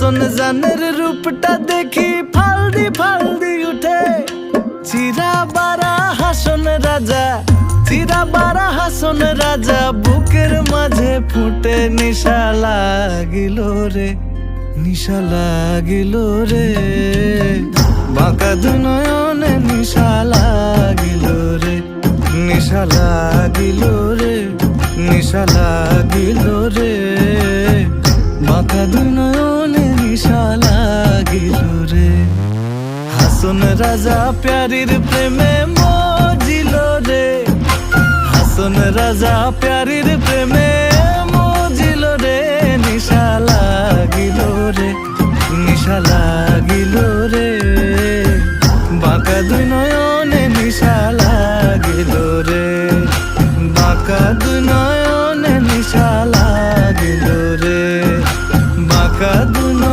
হাসন জানের রূপটা দেখি ফালদি ফালদি উঠে। চিরা বারা হাসন রাজা, চিরা বারা হাসন রাজা, বুকের মাঝে ফুটে নিশা লাগিল রে, নিশা লাগিল রে। বাঁকা দুনয়নে নিশা লাগিল রে, নিশা লাগিল রে, নিশা লাগিল রে। বাঁকা দুনয়নে নিশা লাগিল রে। হাসন রাজা প্যারির প্রেমে মজিল রে, হাসন রাজা প্যারির প্রেমে